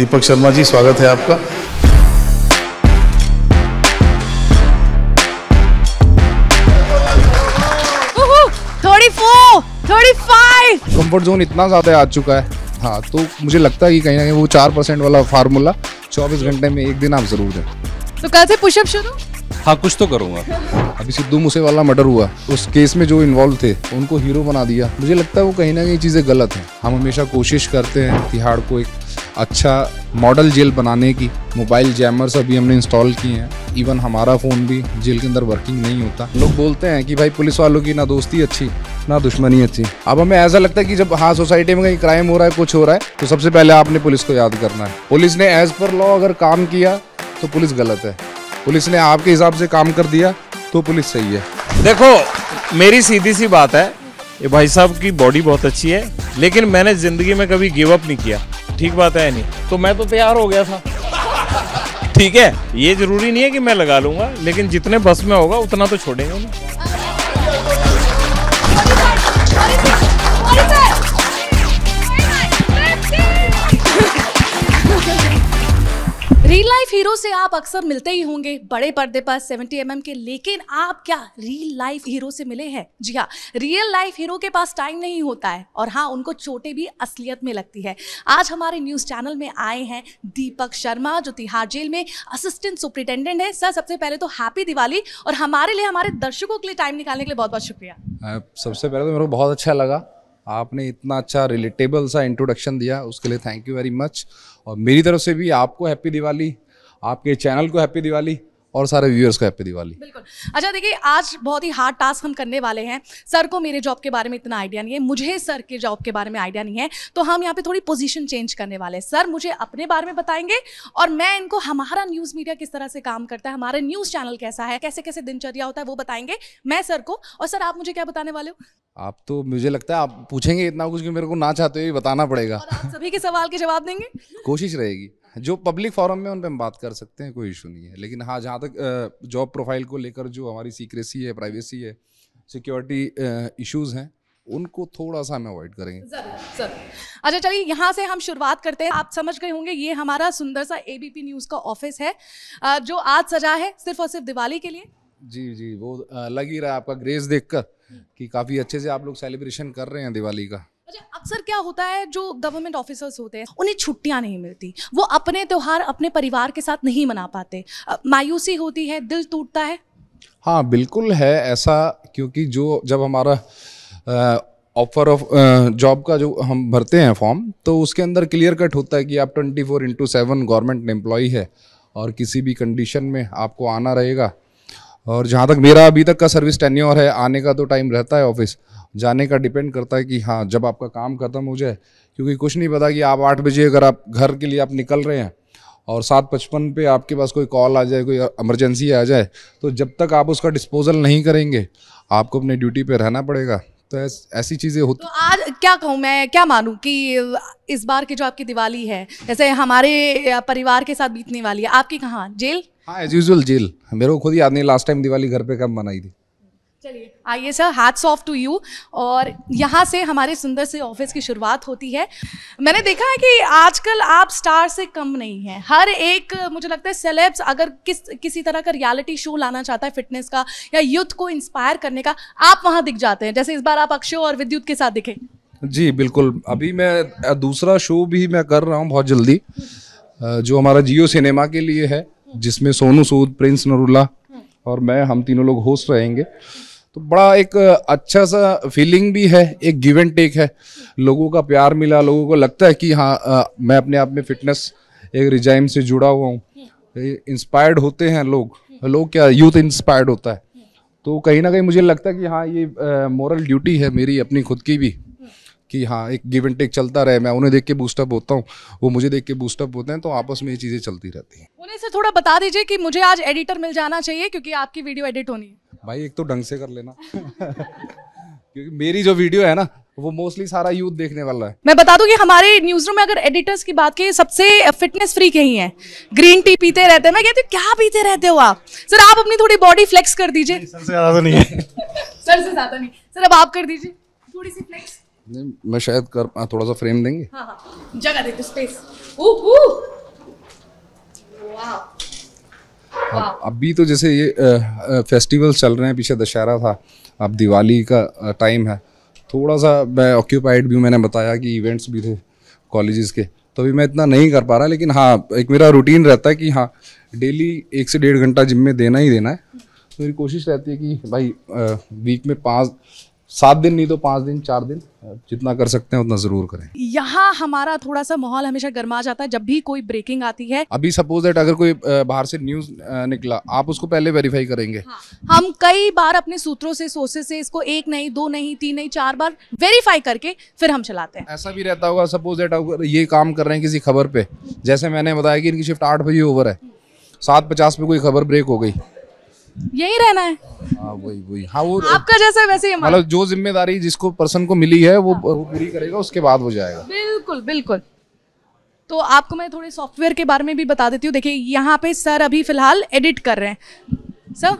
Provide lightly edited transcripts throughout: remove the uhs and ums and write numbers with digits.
दीपक शर्मा जी, स्वागत है आपका। कंफर्ट जोन इतना ज़्यादा आ चुका है। हाँ, तो मुझे लगता है कि कहीं ना कहीं वो 4% वाला फार्मूला 24 घंटे में एक दिन आप ज़रूर दें। तो कल से पुशअप शुरू? हाँ, कुछ तो करूँगा। अभी सिद्धू मूसेवाला मर्डर हुआ, उस केस में जो इन्वॉल्व थे उनको हीरो बना दिया। मुझे लगता है वो कहीं ना कहीं चीज़ें गलत हैं। हम हमेशा कोशिश करते हैं तिहाड़ को एक अच्छा मॉडल जेल बनाने की। मोबाइल जैमर्स अभी हमने इंस्टॉल किए हैं। इवन हमारा फ़ोन भी जेल के अंदर वर्किंग नहीं होता। लोग बोलते हैं कि भाई पुलिस वालों की ना दोस्ती अच्छी ना दुश्मनी अच्छी। अब हमें ऐसा लगता है कि जब हाँ सोसाइटी में कहीं क्राइम हो रहा है, कुछ हो रहा है, तो सबसे पहले आपने पुलिस को याद करना है। पुलिस ने एज पर लॉ अगर काम किया तो पुलिस गलत है, पुलिस ने आपके हिसाब से काम कर दिया तो पुलिस सही है। देखो, मेरी सीधी सी बात है, ये भाई साहब की बॉडी बहुत अच्छी है, लेकिन मैंने जिंदगी में कभी गिव अप नहीं किया। ठीक बात है नहीं? तो मैं तो तैयार हो गया था। ठीक है, ये जरूरी नहीं है कि मैं लगा लूंगा, लेकिन जितने बस में होगा उतना तो छोड़ेंगे नहीं। रियल लाइफ हीरो से आप अक्सर मिलते ही होंगे बड़े पर्दे पर 70 mm के, लेकिन आप क्या रियल लाइफ हीरो से मिले हैं? जी हाँ, रियल लाइफ हीरो के पास टाइम नहीं होता है और हाँ, उनको चोटें भी असलियत में लगती है। आज हमारे न्यूज़ चैनल में आए हैं दीपक शर्मा, जो तिहाड़ जेल में असिस्टेंट सुपरिटेंडेंट है। सर, सबसे पहले तो हैप्पी दिवाली, और हमारे लिए, हमारे दर्शकों के लिए टाइम निकालने के लिए बहुत बहुत शुक्रिया। सबसे पहले तो मेरे को बहुत अच्छा लगा, आपने इतना अच्छा रिलेटेबल सा इंट्रोडक्शन दिया, उसके लिए थैंक यू वेरी मच। और मेरी तरफ से भी आपको हैप्पी दिवाली, आपके चैनल को हैप्पी दिवाली और सारे व्यूअर्स को हैप्पी दिवाली। बिल्कुल। अच्छा, देखिए, आज बहुत ही हार्ड टास्क हम करने वाले हैं। सर को मेरे जॉब के बारे में इतना आइडिया नहीं है, मुझे सर के जॉब के बारे में आइडिया नहीं है, तो हम यहाँ पे थोड़ी पोजीशन चेंज करने वाले हैं। सर मुझे अपने बारे में बताएंगे और मैं इनको हमारा न्यूज़ मीडिया किस तरह से काम करता है, हमारा न्यूज़ चैनल कैसा है, कैसे कैसे दिनचर्या होता है, वो बताएंगे मैं सर को। और सर, आप मुझे क्या बताने वाले हो? आप तो, मुझे लगता है आप पूछेंगे इतना कुछ कि मेरे को ना चाहते हुए बताना पड़ेगा। और आप सभी के सवाल के जवाब देंगे? कोशिश रहेगी, जो पब्लिक फोरम में उन पे हम बात कर सकते हैं, कोई इशू नहीं है। लेकिन हाँ, जहाँ तक जॉब प्रोफाइल को लेकर जो हमारी सीक्रेसी है, प्राइवेसी है, सिक्योरिटी इश्यूज हैं, उनको थोड़ा सा हम अवॉइड करेंगे। जरूर। अच्छा, चलिए यहाँ से हम शुरुआत करते हैं। आप समझ गए होंगे, ये हमारा सुंदर सा एबीपी न्यूज़ का ऑफिस है, जो आज सजा है सिर्फ और सिर्फ दिवाली के लिए। जी, वो लग ही रहा है आपका ग्रेस देखकर कि काफ़ी अच्छे से आप लोग सेलिब्रेशन कर रहे हैं दिवाली का। अच्छा, अक्सर क्या होता है, जो गवर्नमेंट ऑफिसर्स होते हैं उन्हें छुट्टियां नहीं मिलती, वो अपने त्योहार अपने परिवार के साथ नहीं मना पाते, मायूसी होती है, दिल टूटता है। हाँ, बिल्कुल है ऐसा, क्योंकि जब हमारा ऑफर ऑफ जॉब का जो हम भरते हैं फॉर्म, तो उसके अंदर क्लियर कट होता है कि आप 24/7 गवर्नमेंट एम्प्लॉई है और किसी भी कंडीशन में आपको आना रहेगा। और जहाँ तक मेरा अभी तक का सर्विस टेन्योर है, आने का तो टाइम रहता है, ऑफिस जाने का डिपेंड करता है कि हाँ जब आपका काम खत्म हो जाए, क्योंकि कुछ नहीं पता कि आप 8 बजे अगर आप घर के लिए आप निकल रहे हैं और 7:55 पे आपके पास कोई कॉल आ जाए, कोई इमरजेंसी आ जाए, तो जब तक आप उसका डिस्पोजल नहीं करेंगे आपको अपने ड्यूटी पे रहना पड़ेगा। तो ऐसी चीज़ें होती। तो आज क्या कहूँ, मैं क्या मानूँ कि इस बार की जो आपकी दिवाली है, जैसे हमारे परिवार के साथ बीतने वाली है, आपकी कहाँ जेल? हाँ, एज यूजुअल जेल। मेरे को खुद याद नहीं लास्ट टाइम दिवाली घर पे कब मनाई थी। चलिए, आइए sir, hats off to you. और यहाँ से हमारे सुंदर से ऑफिस की शुरुआत होती है। मैंने देखा है कि आजकल आप स्टार से कम नहीं हैं। हर एक, मुझे लगता है, सेलेब्स अगर किसी तरह का रियलिटी शो लाना चाहता है फिटनेस का या यूथ को इंस्पायर करने का, आप वहाँ दिख जाते हैं। जैसे इस बार आप अक्षय और विद्युत के साथ दिखे। जी बिल्कुल, अभी मैं दूसरा शो भी मैं कर रहा हूँ बहुत जल्दी, जो हमारा जियो सिनेमा के लिए है, जिसमें सोनू सूद, प्रिंस नरूला और मैं, हम तीनों लोग होस्ट रहेंगे। तो बड़ा एक अच्छा सा फीलिंग भी है, एक गिव एंड टेक है। लोगों का प्यार मिला, लोगों को लगता है कि हाँ मैं अपने आप में फिटनेस एक रिजाइम से जुड़ा हुआ हूँ, इंस्पायर्ड होते हैं लोग क्या, यूथ इंस्पायर्ड होता है। तो कहीं ना कहीं मुझे लगता है कि हाँ ये मोरल ड्यूटी है मेरी अपनी खुद की भी, कि हाँ एक गिव एंड टेक चलता रहे। मैं उन्हें देख के बूस्टअप होता हूँ, वो मुझे देख के बूस्टअप होते हैं, तो आपस में ये चीज़ें चलती रहती हैं। उन्हें से थोड़ा बता दीजिए कि मुझे आज एडिटर मिल जाना चाहिए, क्योंकि आपकी वीडियो एडिट होनी है। भाई एक तो ढंग से कर लेना क्योंकि मेरी जो वीडियो है ना, वो मोस्टली सारा यूथ देखने वाला है। मैं बता दूं कि हमारे न्यूज रूम में अगर एडिटर्स की बात की, सबसे फिटनेस फ्रीक यही हैं। ग्रीन टी पीते रहते हैं। मैं कहती हूँ क्या पीते रहते हो आप? सर, आप अपनी थोड़ी बॉडी फ्लेक्स कर दीजिए। सर से ज्यादा तो नहीं है। सर से ज्यादा नहीं। सर, अब आप कर दीजिए थोड़ी सी फ्लेक्स। मैं शायद कर, थोड़ा सा फ्रेम देंगे। हाँ, जगह देते, स्पेस। अभी तो जैसे ये फेस्टिवल्स चल रहे हैं, पीछे दशहरा था, अब दिवाली का टाइम है, थोड़ा सा मैं ऑक्यूपाइड भी हूँ। मैंने बताया कि इवेंट्स भी थे कॉलेजेस के, तो अभी मैं इतना नहीं कर पा रहा। लेकिन हाँ, एक मेरा रूटीन रहता है कि हाँ डेली 1 से 1.5 घंटा जिम में देना ही देना है। तो मेरी कोशिश रहती है कि भाई वीक में 7 दिन नहीं तो 5 दिन 4 दिन जितना कर सकते हैं उतना ज़रूर करें। यहाँ हमारा थोड़ा सा माहौल हमेशा गर्मा जाता है जब भी कोई ब्रेकिंग आती है। अभी सपोज दैट अगर कोई बाहर से न्यूज़ निकला, आप उसको पहले वेरीफाई करेंगे। हम कई बार अपने सूत्रों से, सोर्सेस से इसको 1 नहीं 2 नहीं 3 नहीं 4 बार वेरीफाई करके फिर हम चलाते हैं। ऐसा भी रहता होगा, सपोज दैट अगर ये काम कर रहे हैं किसी खबर पे, जैसे मैंने बताया कि इनकी शिफ्ट 8 बजे ओवर है, 7:50 पे कोई खबर ब्रेक हो गई, यही रहना है। हाँ वही हाँ, वो आपका जैसा वैसे ही हमारा। मतलब जो जिम्मेदारी जिसको पर्सन को मिली है वो पूरी करेगा, उसके बाद वो जाएगा। बिल्कुल बिल्कुल। तो आपको मैं थोड़े सॉफ्टवेयर के बारे में भी बता देती हूँ। देखिए यहाँ पे सर अभी फिलहाल एडिट कर रहे हैं। सर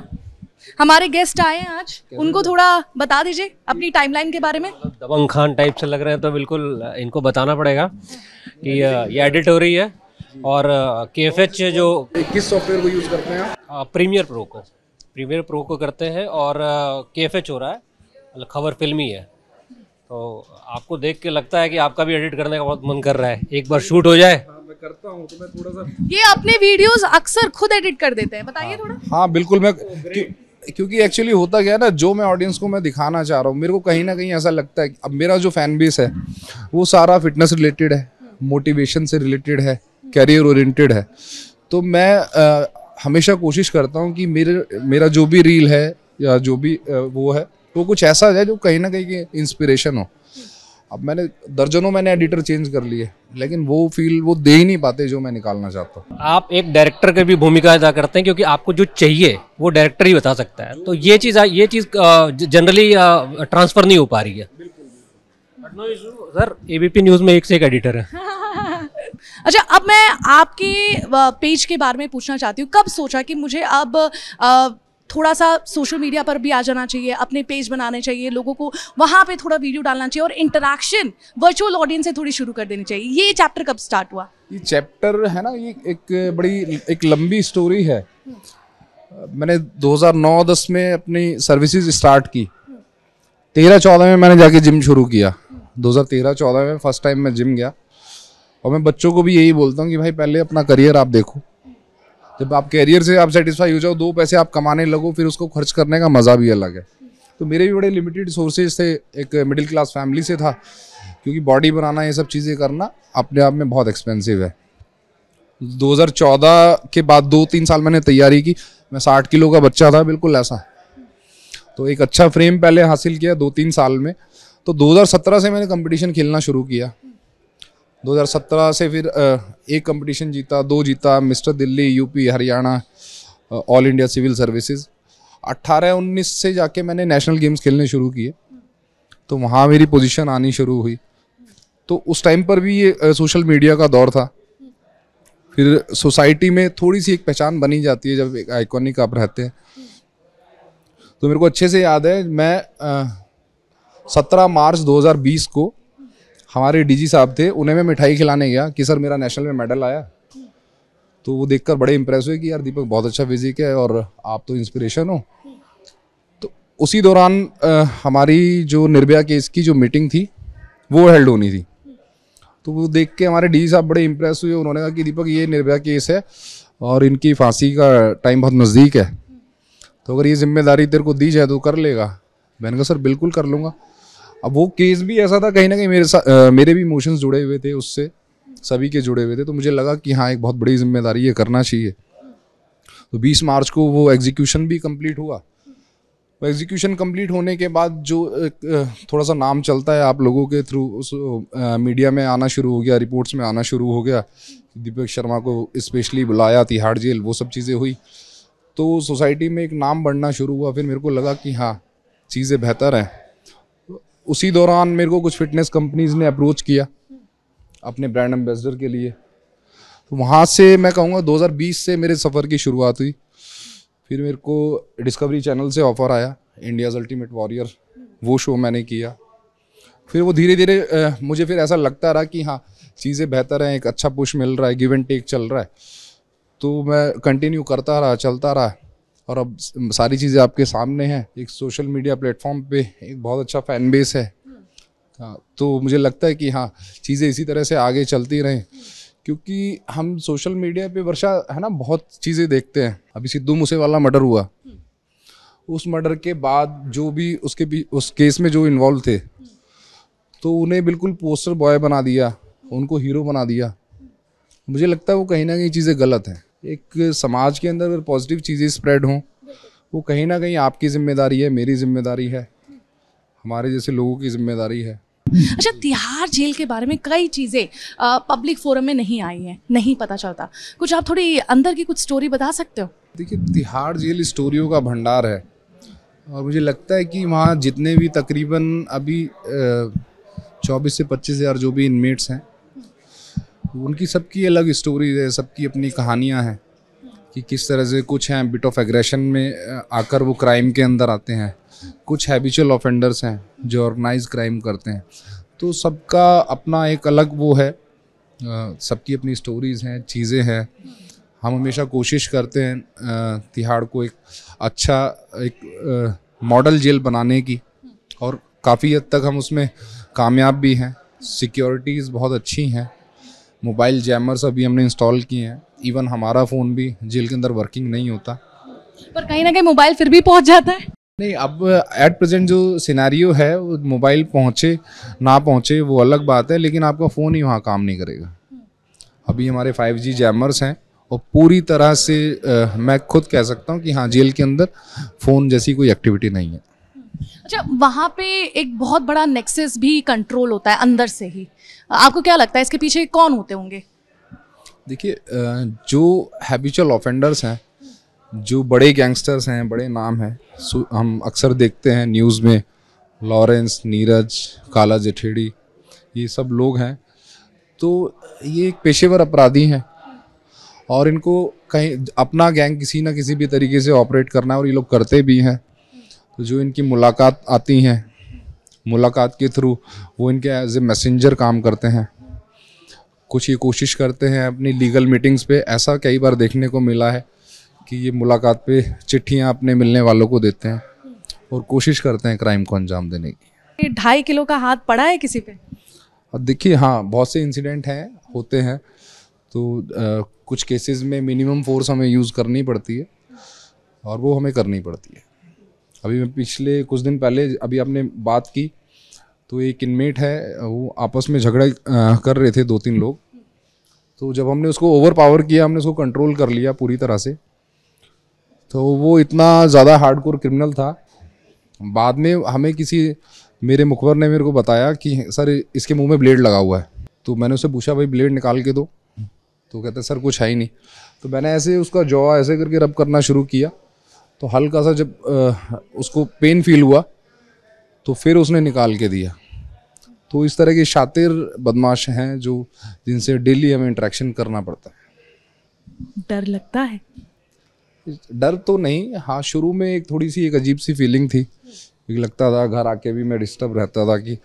हमारे गेस्ट आए हैं आज, उनको थोड़ा बता दीजिए अपनी टाइमलाइन के बारे में। दबंग खान टाइप से लग रहे हैं, तो बिल्कुल इनको बताना पड़ेगा कि ये एडिट हो रही है। और KFH जो किस सॉफ्टवेयर को यूज करते हैं आप? प्रीमियर प्रो को करते हैं, और KFH हो रहा है, मतलब खबर फिल्मी है। तो आपको देख के लगता है कि आपका भी एडिट करने का बहुत मन कर रहा है, एक बार शूट हो जाए। मैं करता हूँ, तो मैं थोड़ा सा ये अपने वीडियोस अक्सर खुद एडिट कर देते हैं, बताइए थोड़ा। हाँ बिल्कुल, मैं क्योंकि एक्चुअली होता क्या है ना, जो मैं ऑडियंस को मैं दिखाना चाह रहा हूँ, मेरे को कहीं ना कहीं ऐसा लगता है कि अब मेरा जो फैन बेस है वो सारा फिटनेस रिलेटेड है, मोटिवेशन से रिलेटेड है, कैरियर ओरिएंटेड है। तो मैं हमेशा कोशिश करता हूँ कि मेरा जो भी रील है या जो भी वो है, वो कुछ ऐसा है जो कहीं ना कहीं इंस्पिरेशन हो। अब मैंने एडिटर चेंज कर लिए, लेकिन वो फील वो दे ही नहीं पाते जो मैं निकालना चाहता हूँ। आप एक डायरेक्टर की भी भूमिका अदा करते हैं, क्योंकि आपको जो चाहिए वो डायरेक्टर ही बता सकता है। तो ये चीज़ जनरली ट्रांसफर नहीं हो पा रही है। सर ABP न्यूज़ में 1 से 1 एडिटर है। अच्छा, अब मैं आपके पेज के बारे में पूछना चाहती हूँ, कब सोचा कि मुझे अब थोड़ा सा सोशल मीडिया पर भी आ जाना चाहिए, अपने पेज बनाने चाहिए, लोगों को वहाँ पे थोड़ा वीडियो डालना चाहिए और इंटरेक्शन वर्चुअल ऑडियंस से थोड़ी शुरू कर देनी चाहिए। ये चैप्टर कब स्टार्ट हुआ? ये चैप्टर है ना, ये एक लंबी स्टोरी है। मैंने 2009-10 में अपनी सर्विसेज स्टार्ट की, 13-14 में मैंने जाके जिम शुरू किया। 2013-14 में फर्स्ट टाइम मैं जिम गया। और मैं बच्चों को भी यही बोलता हूँ कि भाई पहले अपना करियर आप देखो, जब आप कैरियर से आप सेटिस्फाई हो जाओ, 2 पैसे आप कमाने लगो, फिर उसको खर्च करने का मज़ा भी अलग है। तो मेरे भी बड़े लिमिटेड सोर्सेज थे, एक मिडिल क्लास फैमिली से था, क्योंकि बॉडी बनाना ये सब चीज़ें करना अपने आप में बहुत एक्सपेंसिव है। 2014 के बाद 2-3 साल मैंने तैयारी की, मैं 60 किलो का बच्चा था, बिल्कुल ऐसा। तो एक अच्छा फ्रेम पहले हासिल किया 2-3 साल में। तो 2017 से मैंने कंपटीशन खेलना शुरू किया। 2017 से फिर 1 कंपटीशन जीता, 2 जीता, mister Delhi, UP, Haryana, all India civil services. 18-19 से जाके मैंने नेशनल गेम्स खेलने शुरू किए, तो वहाँ मेरी पोजीशन आनी शुरू हुई। तो उस टाइम पर भी ये सोशल मीडिया का दौर था। फिर सोसाइटी में थोड़ी सी एक पहचान बनी जाती है जब एक आइकॉनिक आप रहते हैं। तो मेरे को अच्छे से याद है, मैं 17 मार्च 2020 को हमारे DG साहब थे, उन्हें मैं मिठाई खिलाने गया कि सर मेरा नेशनल में मेडल आया। तो वो देखकर बड़े इंप्रेस हुए कि यार दीपक बहुत अच्छा फिजिक है और आप तो इंस्पिरेशन हो। तो उसी दौरान हमारी जो निर्भया केस की जो मीटिंग थी वो हेल्ड होनी थी। तो वो देख के हमारे DG साहब बड़े इंप्रेस हुए। उन्होंने कहा कि दीपक ये निर्भया केस है और इनकी फांसी का टाइम बहुत नज़दीक है, तो अगर ये जिम्मेदारी तेरे को दी जाए तो कर लेगा। मैंने कहा सर बिल्कुल कर लूँगा। अब वो केस भी ऐसा था, कहीं ना कहीं मेरे भी इमोशंस जुड़े हुए थे उससे, सभी के जुड़े हुए थे। तो मुझे लगा कि हाँ एक बहुत बड़ी जिम्मेदारी ये करना चाहिए। तो 20 मार्च को वो एग्जीक्यूशन भी कंप्लीट हुआ। वो एग्जीक्यूशन कंप्लीट होने के बाद जो थोड़ा सा नाम चलता है आप लोगों के थ्रू, उस मीडिया में आना शुरू हो गया, रिपोर्ट्स में आना शुरू हो गया, दीपक शर्मा को स्पेशली बुलाया, तिहाड़ जेल, वो सब चीज़ें हुई। तो सोसाइटी में एक नाम बढ़ना शुरू हुआ। फिर मेरे को लगा कि हाँ चीज़ें बेहतर हैं। उसी दौरान मेरे को कुछ फिटनेस कंपनीज ने अप्रोच किया अपने ब्रांड एम्बेसडर के लिए। तो वहाँ से मैं कहूँगा 2020 से मेरे सफ़र की शुरुआत हुई। फिर मेरे को डिस्कवरी चैनल से ऑफ़र आया, इंडियाज़ अल्टीमेट वॉरियर, वो शो मैंने किया। फिर वो धीरे धीरे मुझे फिर ऐसा लगता रहा कि हाँ चीज़ें बेहतर हैं, एक अच्छा पुश मिल रहा है, गिव एंड टेक चल रहा है। तो मैं कंटिन्यू करता रहा, चलता रहा, और अब सारी चीज़ें आपके सामने हैं। एक सोशल मीडिया प्लेटफॉर्म पे एक बहुत अच्छा फैन बेस है। हाँ, तो मुझे लगता है कि हाँ, चीज़ें इसी तरह से आगे चलती रहें, क्योंकि हम सोशल मीडिया पे वर्षा है ना बहुत चीज़ें देखते हैं। अभी सिद्धू मूसेवाला मर्डर हुआ, उस मर्डर के बाद जो भी उसके भी उस केस में जो इन्वॉल्व थे, तो उन्हें बिल्कुल पोस्टर बॉय बना दिया, उनको हीरो बना दिया। मुझे लगता है वो कहीं ना कहीं चीज़ें गलत हैं। एक समाज के अंदर अगर पॉजिटिव चीज़ें स्प्रेड हों, वो कहीं ना कहीं आपकी जिम्मेदारी है, मेरी जिम्मेदारी है, हमारे जैसे लोगों की जिम्मेदारी है। अच्छा, तिहाड़ जेल के बारे में कई चीज़ें पब्लिक फोरम में नहीं आई हैं, नहीं पता चलता, कुछ आप थोड़ी अंदर की कुछ स्टोरी बता सकते हो? देखिए, तिहाड़ जेल स्टोरियों का भंडार है, और मुझे लगता है कि वहाँ जितने भी तकरीबन अभी 24 से 25 हज़ार जो भी इनमेट्स हैं, उनकी सबकी अलग स्टोरीज है, सबकी अपनी कहानियाँ हैं कि किस तरह से कुछ हैं बिट ऑफ एग्रेशन में आकर वो क्राइम के अंदर आते हैं, कुछ हैबिचुअल ऑफेंडर्स हैं जो ऑर्गेनाइज क्राइम करते हैं। तो सबका अपना एक अलग वो है, सबकी अपनी स्टोरीज़ हैं, चीज़ें हैं। हम हमेशा कोशिश करते हैं तिहाड़ को एक अच्छा एक मॉडल जेल बनाने की, और काफ़ी हद तक हम उसमें कामयाब भी हैं। सिक्योरिटीज़ बहुत अच्छी हैं, मोबाइल जैमर्स अभी हमने इंस्टॉल किए हैं, इवन हमारा फ़ोन भी जेल के अंदर वर्किंग नहीं होता, पर कहीं ना कहीं मोबाइल फिर भी पहुंच जाता है। नहीं, अब एट प्रेजेंट जो सिनेरियो है, वो मोबाइल पहुँचे ना पहुँचे वो अलग बात है, लेकिन आपका फ़ोन ही वहाँ काम नहीं करेगा। अभी हमारे 5G जैमर्स हैं, और पूरी तरह से मैं खुद कह सकता हूँ कि हाँ, जेल के अंदर फ़ोन जैसी कोई एक्टिविटी नहीं है। अच्छा, वहाँ पे एक बहुत बड़ा नेक्सस भी कंट्रोल होता है अंदर से ही, आपको क्या लगता है इसके पीछे कौन होते होंगे? देखिए, जो हैबिचुअल ऑफेंडर्स हैं, जो बड़े गैंगस्टर्स हैं, बड़े नाम हैं, हम अक्सर देखते हैं न्यूज़ में, लॉरेंस, नीरज, काला जठेड़ी, ये सब लोग हैं। तो ये एक पेशेवर अपराधी हैं, और इनको कहीं अपना गैंग किसी ना किसी भी तरीके से ऑपरेट करना है, और ये लोग करते भी हैं। तो जो इनकी मुलाकात आती हैं, मुलाकात के थ्रू वो इनके एज ए मैसेंजर काम करते हैं। कुछ ये कोशिश करते हैं अपनी लीगल मीटिंग्स पे, ऐसा कई बार देखने को मिला है कि ये मुलाकात पे चिट्ठियाँ अपने मिलने वालों को देते हैं, और कोशिश करते हैं क्राइम को अंजाम देने की। 2.5 किलो का हाथ पड़ा है किसी पे? और देखिए, हाँ, बहुत से इंसिडेंट हैं, होते हैं। तो कुछ केसेस में मिनिमम फोर्स हमें यूज़ करनी पड़ती है, और वो हमें करनी पड़ती है। अभी मैं पिछले कुछ दिन पहले, अभी आपने बात की, तो एक इनमेट है, वो आपस में झगड़ा कर रहे थे 2-3 लोग। तो जब हमने उसको ओवर पावर किया, हमने उसको कंट्रोल कर लिया पूरी तरह से, तो वो इतना ज़्यादा हार्डकोर क्रिमिनल था। बाद में हमें मेरे मुखबर ने मेरे को बताया कि सर, इसके मुंह में ब्लेड लगा हुआ है। तो मैंने उससे पूछा, भाई ब्लेड निकाल के दो। तो कहते सर कुछ है ही नहीं। तो मैंने ऐसे उसका जॉ ऐसे करके रब करना शुरू किया, तो हल्का सा जब उसको पेन फील हुआ, तो फिर उसने निकाल के दिया। तो इस तरह के शातिर बदमाश हैं जिनसे डेली हमें इंटरेक्शन करना पड़ता है। डर लगता है? डर तो नहीं, हाँ, शुरू में एक थोड़ी सी एक अजीब सी फीलिंग थी, क्योंकि लगता था घर आके भी मैं डिस्टर्ब रहता था कि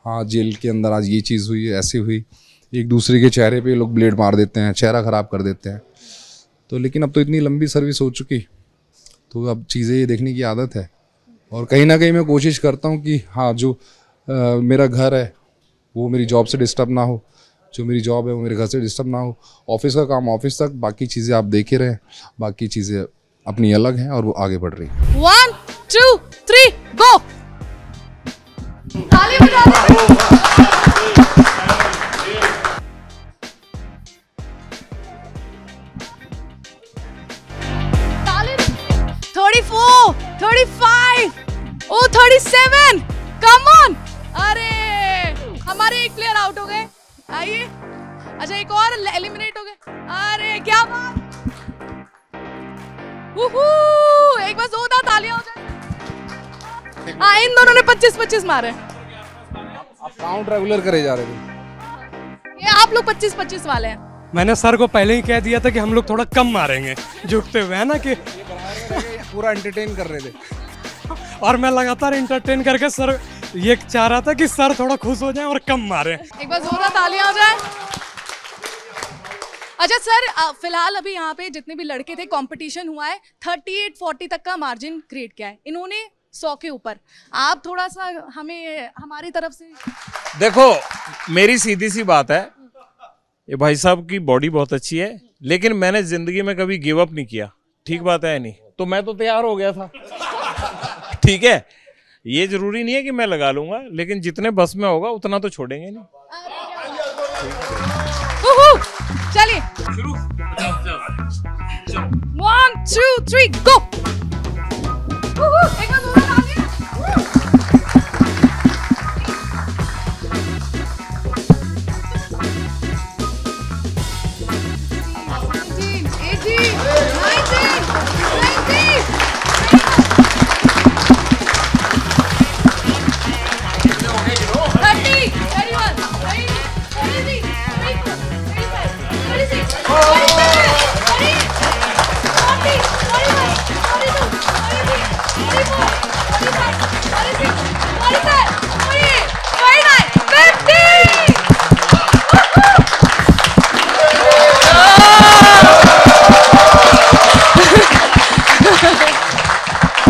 हाँ, जेल के अंदर आज ये चीज़ हुई, ऐसी हुई। एक दूसरे के चेहरे पे लोग ब्लेड मार देते हैं, चेहरा ख़राब कर देते हैं। तो लेकिन अब तो इतनी लंबी सर्विस हो चुकी, तो अब चीज़ें देखने की आदत है। और कहीं ना कहीं मैं कोशिश करता हूँ कि हाँ, जो मेरा घर है वो मेरी जॉब से डिस्टर्ब ना हो, जो मेरी जॉब है वो मेरे घर से डिस्टर्ब ना हो। ऑफिस का काम ऑफिस तक, बाकी चीज़ें आप देखे रहें, बाकी चीज़ें अपनी अलग हैं और वो आगे बढ़ रही हैं। 1 2 3 गो। ताली बजा दो। ताली। 34 35 ओ 37 कम ऑन। अरे हमारे एक प्लेयर आउट हो गए। आइए, अच्छा एक और एलिमिनेट हो गए। अरे क्या बात, एक बार जोरदार तालियां हो जाए। हाँ, इन दोनों ने 25-25 मारे। आप काउंट रेगुलर करे जा रहे थे, ये आप लोग 25-25 वाले हैं। मैंने सर को पहले ही कह दिया था कि हम लोग थोड़ा कम मारेंगे, झुकते हुए है ना कि पूरा एंटरटेन कर रहे थे। और मैं लगातार एंटरटेन करके सर ये चाह रहा था कि सर थोड़ा खुश हो जाए और कम मारे। एक बार जोरदार तालियां हो जाए। अच्छा सर, फिलहाल अभी यहाँ पे जितने भी लड़के थे, कंपटीशन हुआ है, 38-40 तक का मार्जिन क्रिएट किया है इन्होंने 100 के ऊपर। आप थोड़ा सा हमें हमारी तरफ से देखो, मेरी सीधी सी बात है, ये भाई साहब की बॉडी बहुत अच्छी है, लेकिन मैंने जिंदगी में कभी गिव अप नहीं किया। ठीक बात है नहीं? तो मैं तो तैयार हो गया था। ठीक है, ये जरूरी नहीं है कि मैं लगा लूंगा, लेकिन जितने बस में होगा उतना तो छोड़ेंगे नहीं। चलिए, 1 2 3 गो। एक बार जोर आगे।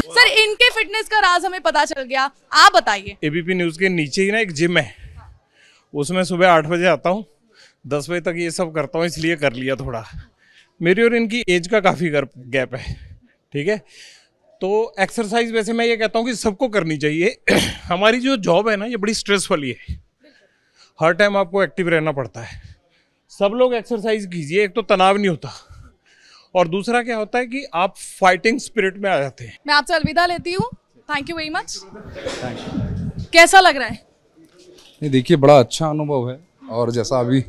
सर, इनके फिटनेस का राज हमें पता चल गया, आप बताइए। एबीपी न्यूज के नीचे ही ना एक जिम है, उसमें सुबह 8 बजे आता हूँ, 10 बजे तक ये सब करता हूँ, इसलिए कर लिया थोड़ा। मेरी और इनकी एज का काफ़ी गैप है। ठीक है, तो एक्सरसाइज वैसे मैं ये कहता हूँ कि सबको करनी चाहिए। हमारी जो जॉब है ना, ये बड़ी स्ट्रेस वाली है, हर टाइम आपको एक्टिव रहना पड़ता है। सब लोग एक्सरसाइज कीजिए, एक तो तनाव नहीं होता, और दूसरा क्या होता है कि आप फाइटिंग स्पिरिट में आ जाते हैं। मैं आपसे अलविदा लेती हूँ, थैंक यू वेरी मच। कैसा लग रहा है? नहीं, देखिए, बड़ा अच्छा अनुभव है, और जैसा अभी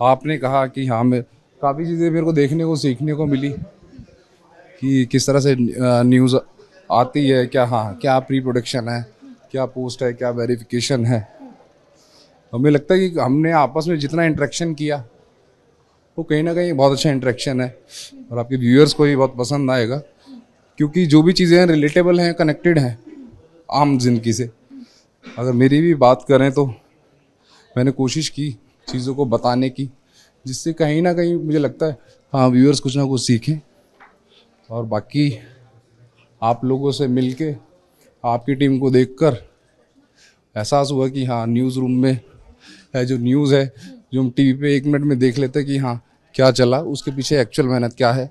आपने कहा कि हाँ, मैं काफ़ी चीज़ें मेरे को देखने को सीखने को मिली कि किस तरह से न्यूज़ आती है, क्या क्या प्री प्रोडक्शन है, क्या पोस्ट है, क्या वेरिफिकेशन है। हमें लगता है कि हमने आपस में जितना इंटरेक्शन किया वो कहीं ना कहीं बहुत अच्छा इंटरेक्शन है, और आपके व्यूअर्स को भी बहुत पसंद आएगा, क्योंकि जो भी चीज़ें हैं रिलेटेबल हैं, कनेक्टेड हैं आम जिंदगी से। अगर मेरी भी बात करें तो मैंने कोशिश की चीज़ों को बताने की, जिससे कहीं ना कहीं मुझे लगता है हाँ, व्यूअर्स कुछ ना कुछ सीखें। और बाकी आप लोगों से मिलके, आपकी टीम को देखकर एहसास हुआ कि हाँ, न्यूज़ रूम में है जो न्यूज़ है, जो हम टीवी पे 1 मिनट में देख लेते हैं कि हाँ क्या चला, उसके पीछे एक्चुअल मेहनत क्या है।